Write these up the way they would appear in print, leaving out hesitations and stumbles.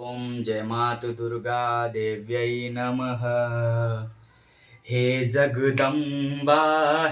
ओम जय मातु दुर्गा देव्यै नमः। हे जगदम्बा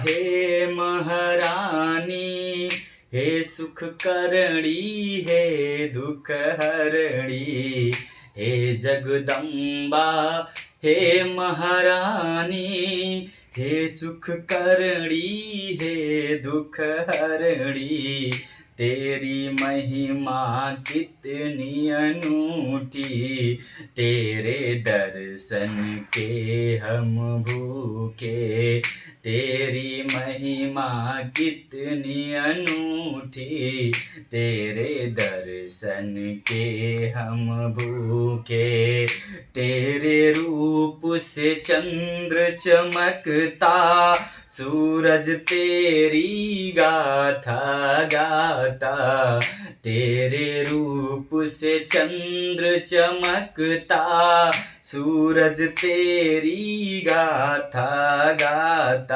हे महारानी, हे सुख करणी हे दुख हरणी। हे जगदम्बा हे महारानी, हे सुख करणी हे दुख हरणी। तेरी महिमा कितनी अनूठी, तेरे दर्शन के हम भूखे। तेरी महिमा कितनी अनूठी, तेरे दर्शन के हम भूखे। तेरे रूप से चंद्र चमकता, सूरज तेरी गाथा गाता। तेरे रूप से चंद्र चमकता, सूरज तेरी गाथा गाता।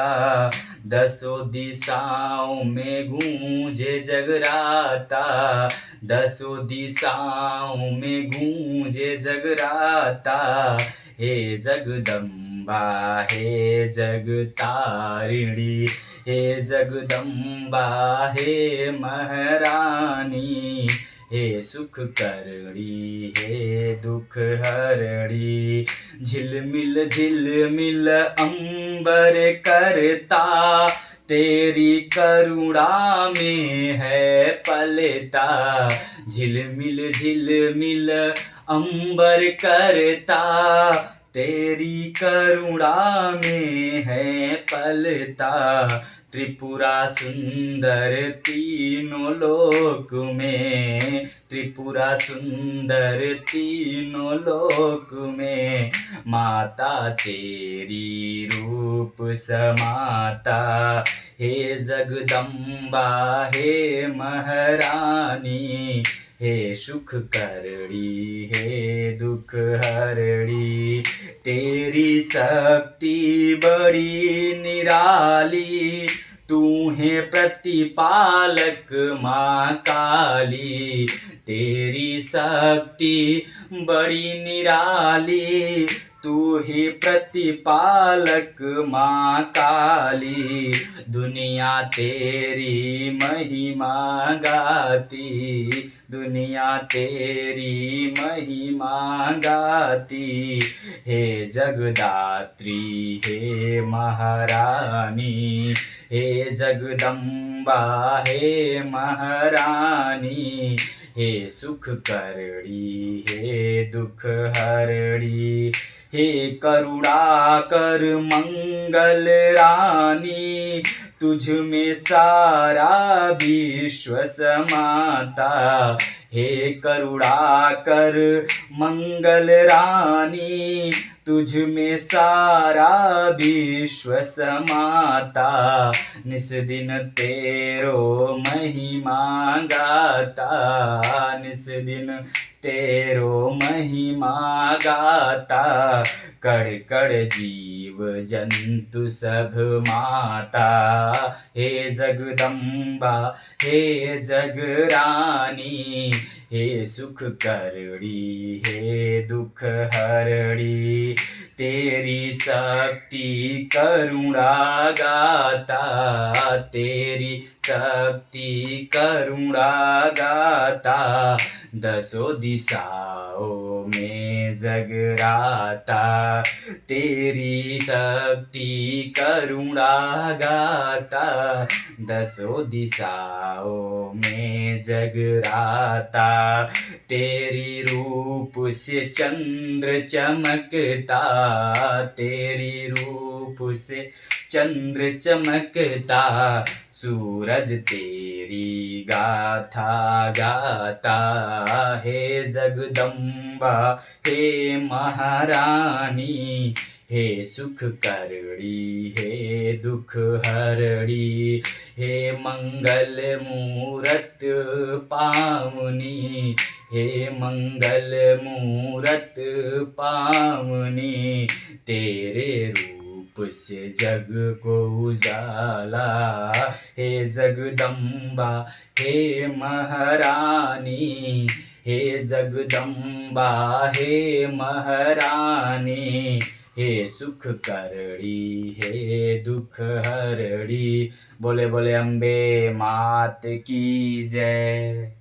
दसों दिशाओं में गूंजे जगराता, दसों दिशाओं में गूंजे जगराता। हे जगदम्बा हे जगतारिणी, हे जगदम्बा हे महारानी। हे सुख करणी हे दुख हरणी। झिलमिल झिलमिल अंबर करता, तेरी करुणा में है पलता। झिलमिल झिलमिल अंबर करता, तेरी करुणा में है पलता। त्रिपुरा सुंदर तीनों लोक में, त्रिपुरा सुंदर तीनों लोक में। माता तेरी रूप समाता, हे जगदम्बा हे महारानी। हे सुख करणी हे दुख हरणी। तेरी शक्ति बड़ी निराली, तू है प्रतिपालक माँ काली। तेरी शक्ति बड़ी निराली, तू ही प्रतिपालक माँ काली। दुनिया तेरी महिमा गाती, दुनिया तेरी महिमा गाती। हे जगदात्री हे महारानी, हे जगदम्बा हे महारानी। हे सुख करणी हे दुख हरणी। हे करुणा कर मंगल रानी, तुझ में सारा विश्व समाता। हे करुणा कर मंगल रानी, तुझ में सारा विश्व समाता। निस दिन तेरो महिमा गाता, निस दिन तेरो महिमा गाता। कड़ कड़ जीव जंतु सब माता, हे जगदम्बा हे जगरानी। हे सुख करणी हे दुख हरणी। तेरी शक्ति करुणा गाता, तेरी शक्ति करुणा गाता। दसों दिशाओं में जगराता, तेरी शक्ति करुणा गाता। दसों दिशाओं में जगराता, तेरी रूप से चंद्र चमकता, तेरी रूप से चंद्र चमकता। सूरज तेरी गाथा गाता, हे जगदम्बा हे महारानी। हे सुख करणी हे दुख हरणी। हे मंगल मूरत पावनी, हे मंगल मूरत पावनी। तेरे रूप से जग को उजाला, हे जगदम्बा हे महारानी। हे जगदम्बा हे महारानी, हे सुख करणी हे दुख हरणी। बोले बोले अम्बे मात की जय।